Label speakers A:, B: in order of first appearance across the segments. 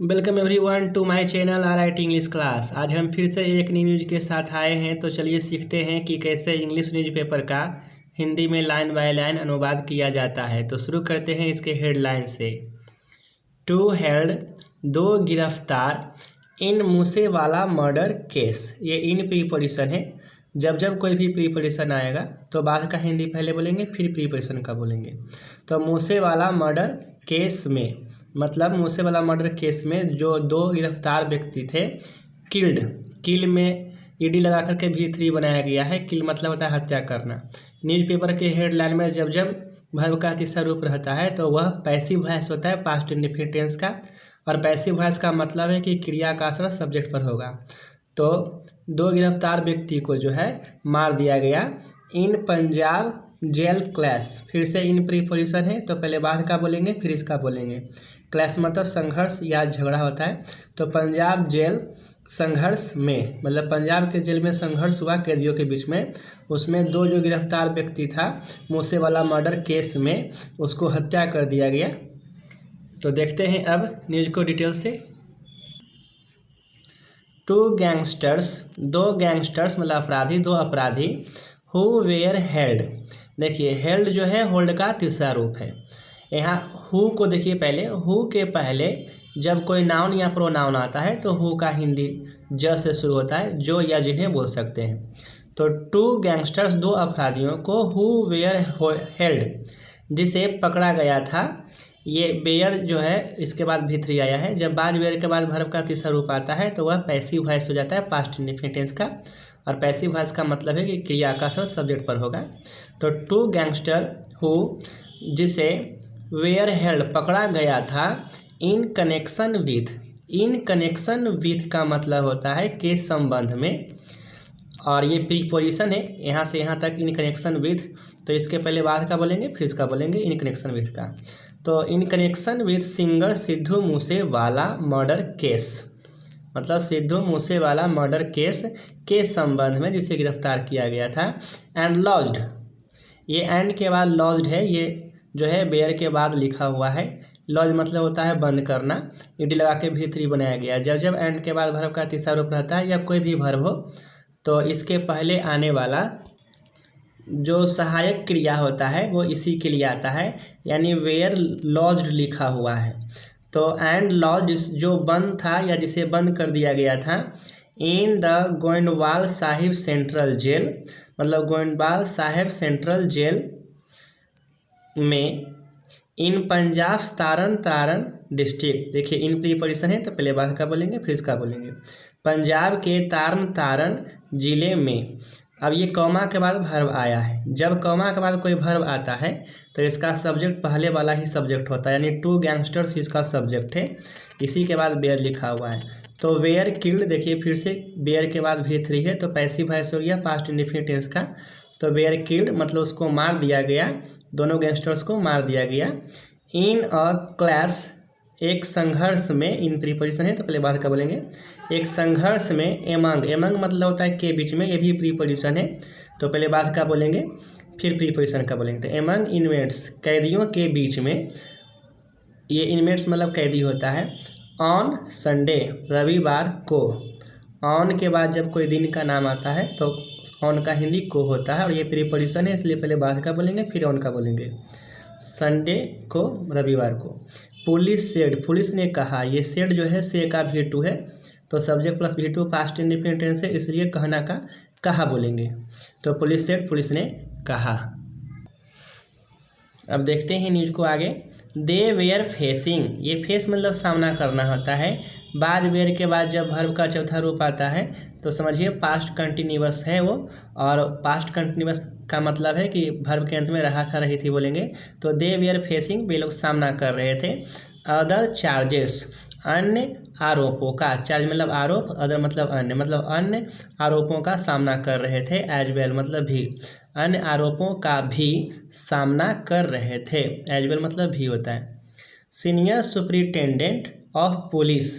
A: Welcome everyone to my channel RIT English class. आज हम फिर से एक न्यू न्यूज के साथ आए हैं। तो चलिए सीखते हैं कि कैसे इंग्लिश न्यूज़पेपर का हिंदी में लाइन बाय लाइन अनुवाद किया जाता है। तो शुरू करते हैं इसके हेडलाइन से। टू हेल्ड, दो गिरफ्तार इन मूसेवाला मर्डर केस। ये इन प्रीपोजिशन है। जब जब कोई भी प्रीपोजिशन आएगा तो बाद का हिंदी पहले बोलेंगे, फिर प्रीपोजिशन का बोलेंगे। तो मूसेवाला मर्डर केस में मतलब मूसेवाला मर्डर केस में जो दो गिरफ्तार व्यक्ति थे, किल्ड, किल में ईडी लगा करके V3 बनाया गया है। किल मतलब होता है हत्या करना। न्यूज़पेपर के हेडलाइन में जब जब वर्ब का तीसरा रूप रहता है तो वह पैसिव वॉइस होता है, पास्ट इंडेफिनिट टेंस का। और पैसिव वॉइस का मतलब है कि क्रिया का असर सब्जेक्ट पर होगा। तो दो गिरफ्तार व्यक्ति को जो है मार दिया गया इन पंजाब जेल क्लैश। फिर से इन प्रीपोजिशन है तो पहले बाद का बोलेंगे फिर इसका बोलेंगे। क्लैश मतलब संघर्ष या झगड़ा होता है। तो पंजाब जेल संघर्ष में मतलब पंजाब के जेल में संघर्ष हुआ कैदियों के बीच में। उसमें दो जो गिरफ्तार व्यक्ति था मूसेवाला मर्डर केस में, उसको हत्या कर दिया गया। तो देखते हैं अब न्यूज़ को डिटेल से। टू गैंगस्टर्स, दो गैंगस्टर्स मतलब अपराधी, दो अपराधी, हु वेयर हेल्ड। देखिए हेल्ड जो है होल्ड का तीसरा रूप है। यहाँ हु को देखिए, पहले हु के पहले जब कोई नाउन या प्रोनाउन आता है तो हु का हिंदी ज से शुरू होता है, जो या जिन्हें बोल सकते हैं। तो टू गैंगस्टर्स, दो अपराधियों को, हु वेयर हेल्ड, जिसे पकड़ा गया था। ये बेयर जो है इसके बाद V3 आया है। जब बाद बेयर के बाद वर्ब का तीसरा रूप आता है तो वह पैसिव वॉइस हो जाता है, पास्ट इंडेफिनिट टेंस का। और पैसिव वॉइस का मतलब है कि क्रिया का असर सब्जेक्ट पर होगा। तो टू गैंगस्टर हु, जिसे वेयर हेल्ड पकड़ा गया था, in connection with, in connection with का मतलब होता है के संबंध में। और ये प्रीपोजिशन है यहाँ से यहाँ तक, इन कनेक्शन विथ। तो इसके पहले बाद का बोलेंगे फिर इसका बोलेंगे, इन कनेक्शन विथ का। तो in connection with singer Sidhu Moosewala murder case, मतलब सिद्धू मूसेवाला मर्डर केस के संबंध में जिसे गिरफ्तार किया गया था। एंड लॉज्ड, ये एंड के बाद लॉज्ड है, ये जो है बेयर के बाद लिखा हुआ है। लॉज मतलब होता है बंद करना, ईडी लगा के V3 बनाया गया। जब जब एंड के बाद वर्ब का तीसरा रूप रहता है या कोई भी वर्ब हो तो इसके पहले आने वाला जो सहायक क्रिया होता है वो इसी के लिए आता है, यानी वेयर लॉज्ड लिखा हुआ है। तो एंड लॉज जो बंद था या जिसे बंद कर दिया गया था, in the Goindwal Sahib central jail, मतलब गोइंदवाल साहिब सेंट्रल जेल में, इन पंजाब तारन तारन डिस्ट्रिक्ट। देखिए इन प्रीपोजिशन है तो पहले बाद का बोलेंगे फिर इसका बोलेंगे। पंजाब के तारन तारन जिले में। अब ये कॉमा के बाद वर्ब आया है। जब कॉमा के बाद कोई वर्ब आता है तो इसका सब्जेक्ट पहले वाला ही सब्जेक्ट होता है, यानी टू गैंगस्टर्स इसका सब्जेक्ट है। इसी के बाद बेयर लिखा हुआ है। तो वेयर किल्ड, देखिए फिर से बेयर के बाद V3 है तो पैसिव वॉइस हो गया, पास्ट इंडेफिनिट टेंस का। तो वेयर किल्ड मतलब उसको मार दिया गया, दोनों गैंगस्टर्स को मार दिया गया। इन अ क्लैश, एक संघर्ष में, इन प्रीपोजिशन है तो पहले बाद का बोलेंगे। एक संघर्ष में, एमंग, एमंग मतलब होता है के बीच में, ये भी प्रीपोजिशन है तो पहले बाद का बोलेंगे फिर प्रीपोजिशन का बोलेंगे। तो एमंग इनमेट्स, कैदियों के बीच में, ये इनमेट्स मतलब कैदी होता है। ऑन संडे, रविवार को। ऑन के बाद जब कोई दिन का नाम आता है तो ऑन का हिंदी को होता है और ये प्रीपोजिशन है इसलिए पहले बाद का बोलेंगे फिर ऑन का बोलेंगे। संडे को, रविवार को। पुलिस सेड, पुलिस ने कहा, ये सेड जो है से का V2 है तो subject plus V2 past indefinite tense है, इसलिए कहना का कहा बोलेंगे। तो पुलिस सेड, पुलिस ने कहा। अब देखते हैं न्यूज को आगे। दे वेयर फेसिंग, ये फेस मतलब सामना करना होता है। बाद वेयर के बाद जब वर्ब का चौथा रूप आता है तो समझिए पास्ट कंटिन्यूअस है वो, और पास्ट कंटिन्यूअस का मतलब है कि वर्ब के अंत में रहा था रही थी बोलेंगे। तो दे वेयर फेसिंग, वे लोग सामना कर रहे थे। अदर चार्जेस, अन्य आरोपों का, चार्ज मतलब आरोप, अदर मतलब अन्य आरोपों का सामना कर रहे थे। एज वेल मतलब भी, अन्य आरोपों का भी सामना कर रहे थे। एज वेल मतलब भी होता है। Senior superintendent of police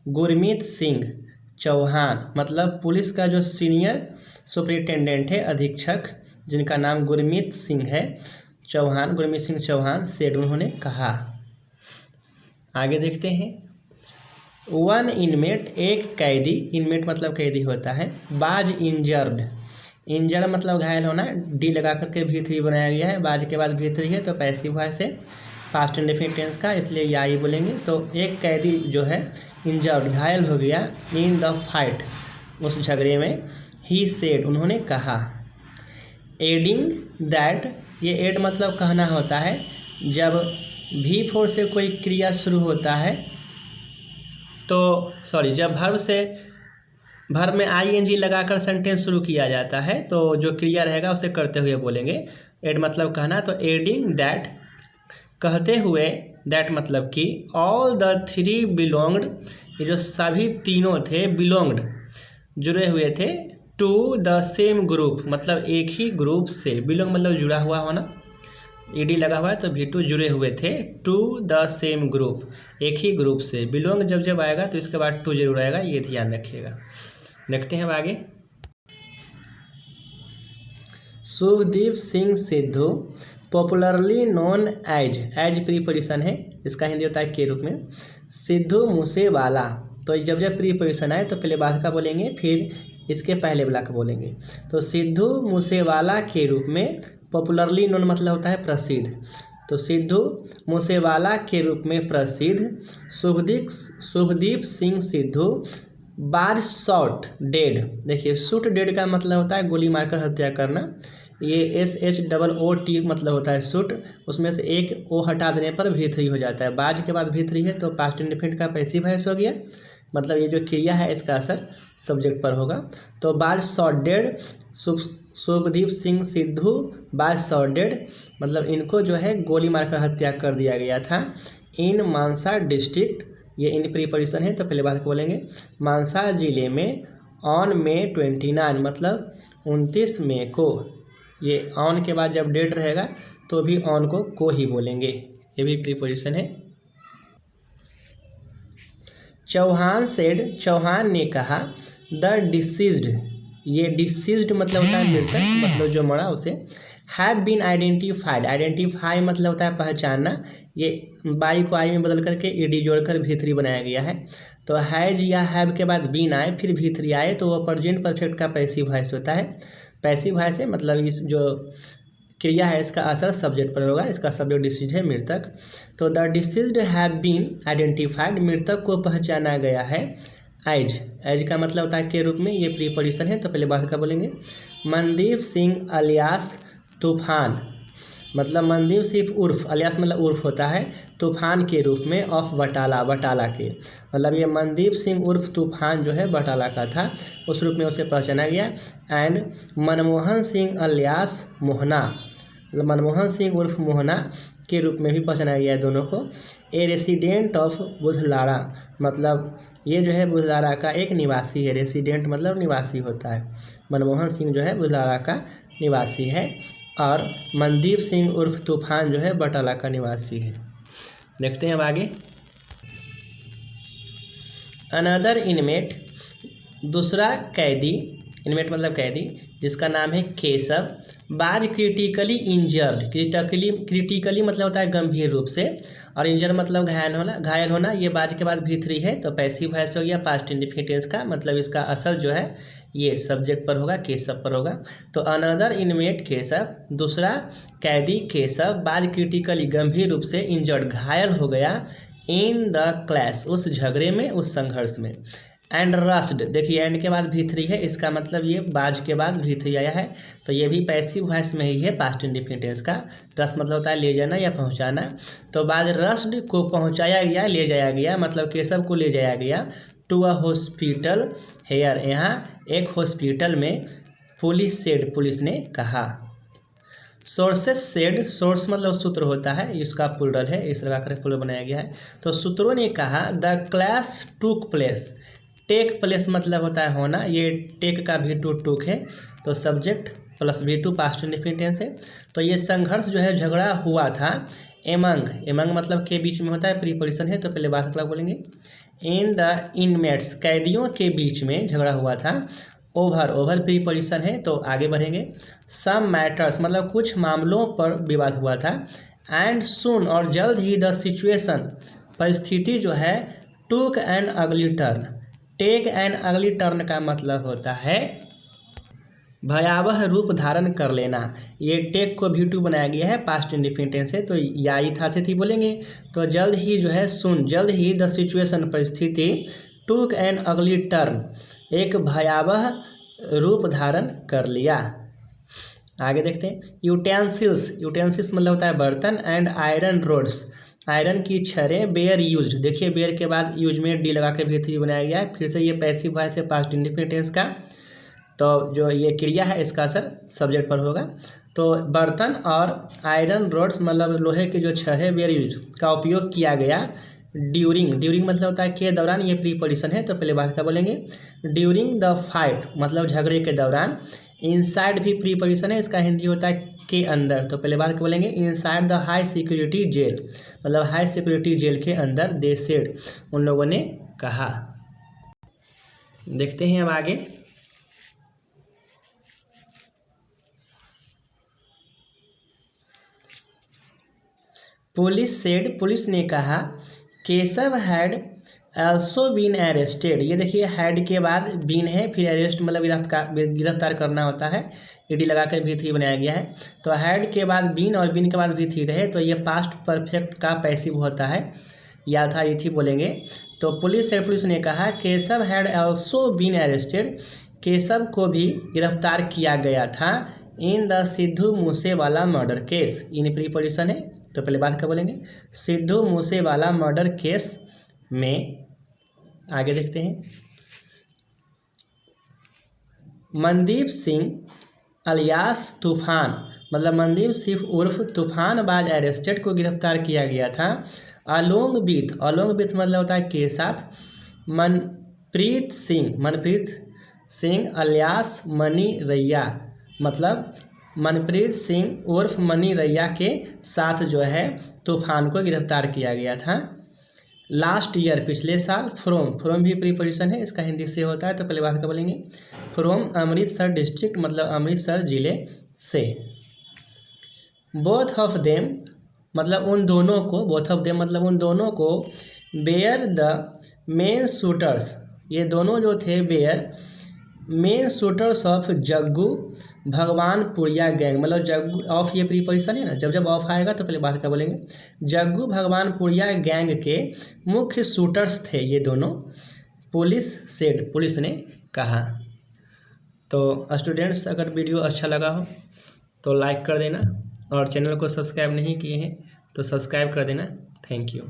A: Gurmeet Singh Chauhan, मतलब पुलिस का जो सीनियर सुपरिटेंडेंट है, अधीक्षक, जिनका नाम गुरमीत सिंह है चौहान, गुरमीत सिंह चौहान, सेड, उन्होंने कहा। आगे देखते हैं। वन इनमेट, एक कैदी, इनमेट मतलब कैदी होता है, बाज इंजर्ड, इंजर्ड मतलब घायल होना, डी लगा करके V3 बनाया गया है, बाज के बाद V3 है तो पैसिव वॉइस है पास्ट इंडेफिनिट टेंस का, इसलिए या ही बोलेंगे। तो एक कैदी जो है इंजर्ड घायल हो गया, इन द फाइट उस झगड़े में, ही सेड उन्होंने कहा, एडिंग दैट, ये एड मतलब कहना होता है, जब V4 से कोई क्रिया शुरू होता है तो जब वर्ब में ING लगाकर सेंटेंस शुरू किया जाता है तो जो क्रिया रहेगा उसे करते हुए बोलेंगे। एड मतलब कहना, तो एडिंग दैट कहते हुए, दैट मतलब कि ऑल द थ्री बिलोंग्ड, ये जो सभी तीनों थे, बिलोंग्ड जुड़े हुए थे, टू द सेम ग्रुप मतलब एक ही ग्रुप से, बिलोंग मतलब जुड़ा हुआ होना, ईडी लगा हुआ है तो V2 जुड़े हुए थे, टू द सेम ग्रुप एक ही ग्रुप से, बिलोंग जब आएगा तो इसके बाद टू जरूर आएगा, ये ध्यान रखिएगा। देखते हैं अब आगे। Shubhdeep Singh Sidhu popularly known as preposition है, इसका हिंदी होता है के रूप में, सिद्धू मूसेवाला, तो जब प्रीपोजिशन आए तो पहले बाद का बोलेंगे, फिर इसके पहले वाला का बोलेंगे। तो सिद्धू मूसेवाला के रूप में, पॉपुलरली नोन मतलब होता है प्रसिद्ध, तो सिद्धू मूसेवाला के रूप में प्रसिद्ध शुभदीप सिंह सिद्धू बार शॉट डेड, देखिए शूट डेड का मतलब होता है गोली मारकर हत्या करना, ये SHOOT मतलब होता है शूट, उसमें से एक ओ हटा देने पर V3 हो जाता है, बाज के बाद V3 है तो पास्ट इंडेफिनिट का पैसिव वॉइस हो गया, मतलब ये जो क्रिया है इसका असर सब्जेक्ट पर होगा। तो बार शॉट डेड, शुभदीप सिंह सिद्धू बार शॉट डेड मतलब इनको जो है गोली मारकर हत्या कर दिया गया था, इन मानसा डिस्ट्रिक्ट, ये इन प्रीपोजिशन है तो पहले बात को बोलेंगे, मानसा जिले में, ऑन May 29 मतलब 29 मई को, ये ऑन के बाद जब डेट रहेगा तो भी ऑन को ही बोलेंगे, ये भी प्रीपोजिशन है। चौहान सेड, चौहान ने कहा, द डिसीज्ड, ये डिसीज्ड मतलब होता है मृतक, मतलब जो मरा उसे, हैव बीन आइडेंटिफाइड, आइडेंटिफाई मतलब होता है पहचानना, ये बाई को आई में बदल करके ईडी जोड़कर V3 बनाया गया है, तो हैज या हैव के बाद बीन आए फिर V3 आए तो वो प्रेजेंट परफेक्ट का पैसिव वॉइस होता है, पैसिव वॉइस है मतलब इस जो क्रिया है इसका असर सब्जेक्ट पर होगा, इसका सब्जेक्ट डिसीज्ड है मृतक, तो the deceased have been identified, मृतक को पहचाना गया है, एज का मतलब होता है के रूप में, ये प्रीपोजिशन है तो पहले बात का बोलेंगे। मनदीप सिंह अलियास तूफान, मतलब मनदीप सिंह उर्फ, अलियास मतलब उर्फ होता है, तूफान के रूप में, ऑफ बटाला, बटाला के, मतलब ये मनदीप सिंह उर्फ तूफान जो है बटाला का था, उस रूप में उसे पहचाना गया। एंड मनमोहन सिंह अलियास मोहना, मतलब मनमोहन सिंह उर्फ मोहना के रूप में भी पहचाना गया है दोनों को। ए रेसिडेंट ऑफ बुधलाड़ा, मतलब ये जो है बुधलाड़ा का एक निवासी है, रेसिडेंट मतलब निवासी होता है, मनमोहन सिंह जो है बुधलाड़ा का निवासी है, और मनदीप सिंह उर्फ तूफान जो है बटाला का निवासी है। देखते हैं अब आगे। अनदर इनमेट, दूसरा कैदी, इनमेट मतलब कैदी, जिसका नाम है केशव, बार क्रिटिकली इंजर्ड, क्रिटिकली मतलब होता है गंभीर रूप से, और इंजर मतलब घायल होना, ये बाज के बाद V3 है तो पैसिव वॉइस हो गया पास्ट इंडेफिनिट टेंस का, मतलब इसका असर जो है ये सब्जेक्ट पर होगा, केशव पर होगा। तो अनदर इनमेट केशव, दूसरा कैदी केशव, बार क्रिटिकली गंभीर रूप से, इंजर्ड घायल हो गया, इन द क्लैश उस झगड़े में, उस संघर्ष में। एंड रस्ड, देखिए एंड के बाद V3 है, इसका मतलब ये बाज के बाद V3 आया है, तो ये भी पैसिव वॉइस में ही है पास्ट इंडेफिनिट टेंस का। रस मतलब होता है ले जाना या पहुंचाना, तो बाद रस्ड को पहुंचाया गया, ले जाया गया, मतलब केशव को ले जाया गया, टू अ हॉस्पिटल हेयर, यहाँ एक हॉस्पिटल में, पुलिस सेड पुलिस ने कहा। सोर्सेस सेड, सोर्स मतलब सूत्र होता है, इसका प्लूरल है, इस लगा कर प्लूरल बनाया गया है, तो सूत्रों ने कहा, the clash took place, take place मतलब होता है होना, ये टेक का V2 टूक है, तो subject plus V2 past indefinite tense है, तो ये संघर्ष जो है झगड़ा हुआ था, एमंग मतलब के बीच में होता है, प्रीपोजिशन है तो पहले बात बोलेंगे। इन द इनमेट्स, कैदियों के बीच में झगड़ा हुआ था, ओवर प्रीपोजिशन है तो आगे बढ़ेंगे। सम मैटर्स मतलब कुछ मामलों पर विवाद हुआ था, एंड सून और जल्द ही द सिचुएशन, परिस्थिति जो है, took an ugly turn. Take an ugly turn का मतलब होता है भयावह रूप धारण कर लेना। ये टेक को V2 बनाया गया है, पास्ट इंडेफिनिट टेंस है, तो या यथातिथि बोलेंगे। तो जल्द ही जो है जल्द ही द सिचुएशन परिस्थिति टूक एन अगली टर्न, एक भयावह रूप धारण कर लिया। आगे देखते हैं। यूटेंसिल्स मतलब होता है बर्तन, एंड आयरन रोड्स, आयरन की छड़ें, बेयर यूज्ड। देखिए बेयर के बाद यूज में डी लगा के V3 बनाया गया है। फिर से ये पैसिव वॉइस है पास्ट इंडेफिनिट टेंस का, तो जो ये क्रिया है इसका असर सब्जेक्ट पर होगा। तो बर्तन और आयरन रोड्स मतलब लोहे के जो छड़ें बेयर यूज का उपयोग किया गया ड्यूरिंग मतलब होता है के दौरान, ये प्रीपोजिशन है तो पहले बात का बोलेंगे। ड्यूरिंग द फाइट मतलब झगड़े के दौरान। इनसाइड भी प्रीपोजिशन है, इसका हिंदी होता है के अंदर, तो पहले बात का बोलेंगे inside the high security jail, मतलब हाई सिक्योरिटी जेल के अंदर दे सेड, उन लोगों ने कहा। देखते हैं अब आगे। पुलिस ने कहा Keshav had also been arrested. ये देखिए हैड के बाद बीन है, फिर अरेस्ट मतलब गिरफ्तार करना होता है, ईडी लगा कर V3 बनाया गया है। तो हैड के बाद बीन और बीन के बाद V3 रहे तो ये पास्ट परफेक्ट का पैसिव होता है, यथातिथि बोलेंगे। तो पुलिस ने कहा Keshav had also been arrested, Keshav को भी गिरफ्तार किया गया था in the Sidhu Moosewala murder case. In preposition है तो पहले बात का बोलेंगे सिद्धू मूसेवाला मर्डर केस में। आगे देखते हैं। मनदीप सिंह अलियास तूफान मतलब मनदीप सिंह उर्फ तूफानबाज अरेस्टेड को गिरफ्तार किया गया था अलोंग विथ मतलब होता है के साथ मनप्रीत सिंह अलियास मनी रैया, मतलब मनप्रीत सिंह उर्फ मनी रैया के साथ जो है तूफान को गिरफ्तार किया गया था लास्ट ईयर पिछले साल। फ्रॉम भी प्रीपोजिशन है, इसका हिंदी से होता है तो पहले बात का बोलेंगे फ्रॉम अमृतसर डिस्ट्रिक्ट मतलब अमृतसर जिले से। बोथ ऑफ देम मतलब उन दोनों को बेयर द मेन शूटर्स, ये दोनों जो थे bare main shooters of Jaggu Bhagwanpuria gang, मतलब जग्गू ऑफ ये प्रीपोजिशन है ना, जब ऑफ आएगा तो पहले बात का बोलेंगे जग्गू भगवानपुरिया गैंग के मुख्य शूटर्स थे ये दोनों, पुलिस ने कहा। तो स्टूडेंट्स अगर वीडियो अच्छा लगा हो तो लाइक कर देना, और चैनल को सब्सक्राइब नहीं किए हैं तो सब्सक्राइब कर देना। Thank you.